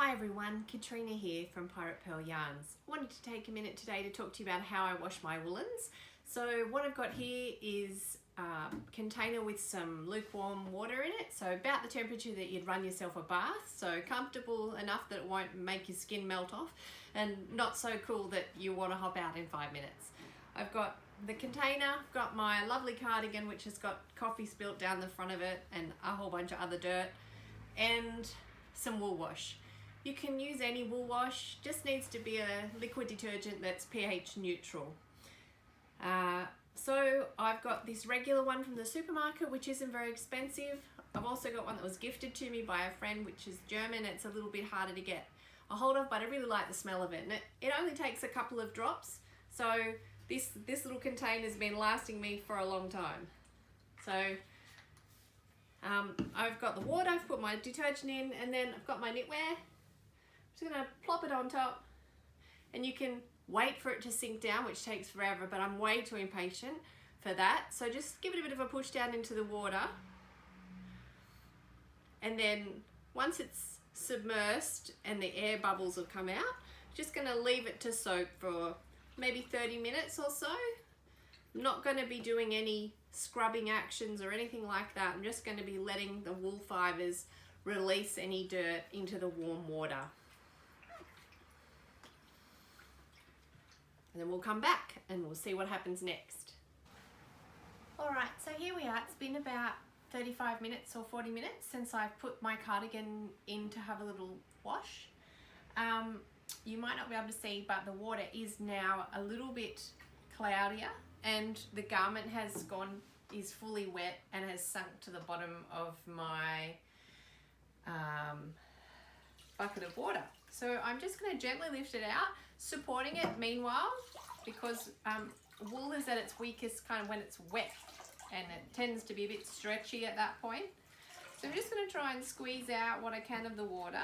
Hi everyone, Katrina here from Pirate Purl Yarns. I wanted to take a minute today to talk to you about how I wash my woolens. So what I've got here is a container with some lukewarm water in it, so about the temperature that you'd run yourself a bath, so comfortable enough that it won't make your skin melt off, and not so cool that you want to hop out in 5 minutes. I've got the container, I've got my lovely cardigan which has got coffee spilt down the front of it and a whole bunch of other dirt, and some wool wash. You can use any wool wash, just needs to be a liquid detergent that's pH neutral. So I've got this regular one from the supermarket which isn't very expensive. I've also got one that was gifted to me by a friend which is German. It's a little bit harder to get a hold of, but I really like the smell of it, and it only takes a couple of drops. So this little container has been lasting me for a long time. So I've got the water, I've put my detergent in, and then I've got my knitwear. I'm just going to plop it on top, and you can wait for it to sink down, which takes forever, but I'm way too impatient for that. So just give it a bit of a push down into the water, and then once it's submersed and the air bubbles have come out, just going to leave it to soak for maybe 30 minutes or so. I'm not going to be doing any scrubbing actions or anything like that. I'm just going to be letting the wool fibers release any dirt into the warm water. And then we'll come back and we'll see what happens next. Alright, so here we are. It's been about 35 minutes or 40 minutes since I've put my cardigan in to have a little wash. You might not be able to see, but the water is now a little bit cloudier, and the garment is fully wet and has sunk to the bottom of my bucket of water. So I'm just going to gently lift it out, supporting it meanwhile, because wool is at its weakest kind of when it's wet, and it tends to be a bit stretchy at that point. So I'm just going to try and squeeze out what I can of the water,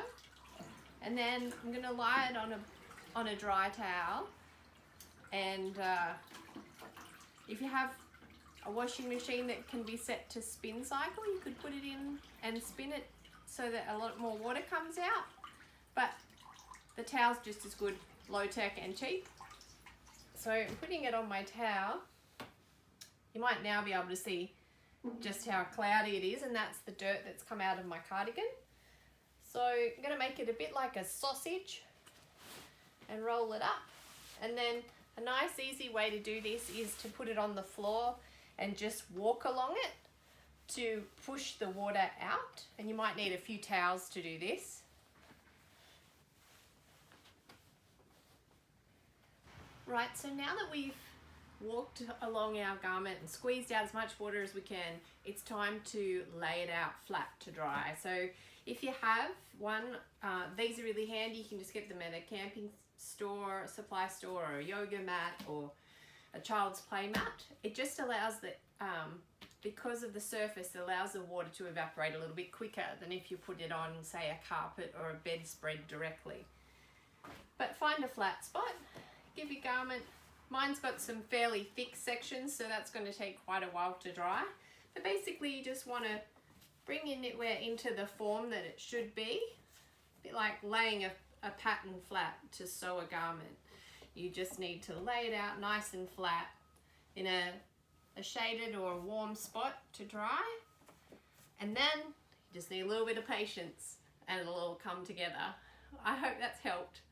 and then I'm going to lie it on a dry towel. And if you have a washing machine that can be set to spin cycle, you could put it in and spin it so that a lot more water comes out. But the towel's just as good, low tech and cheap. So I'm putting it on my towel. You might now be able to see just how cloudy it is, and that's the dirt that's come out of my cardigan. So I'm going to make it a bit like a sausage and roll it up. And then a nice easy way to do this is to put it on the floor and just walk along it to push the water out. And you might need a few towels to do this. Right, so now that we've walked along our garment and squeezed out as much water as we can, it's time to lay it out flat to dry. So if you have one, these are really handy. You can just get them at a camping store, a supply store, or a yoga mat, or a child's play mat. It just allows the, because of the surface, it allows the water to evaporate a little bit quicker than if you put it on, say, a carpet or a bedspread directly. But find a flat spot. Give your garment, mine's got some fairly thick sections, so that's going to take quite a while to dry. But basically you just want to bring your knitwear into the form that it should be. A bit like laying a pattern flat to sew a garment. You just need to lay it out nice and flat in a shaded or a warm spot to dry. And then you just need a little bit of patience and it'll all come together. I hope that's helped.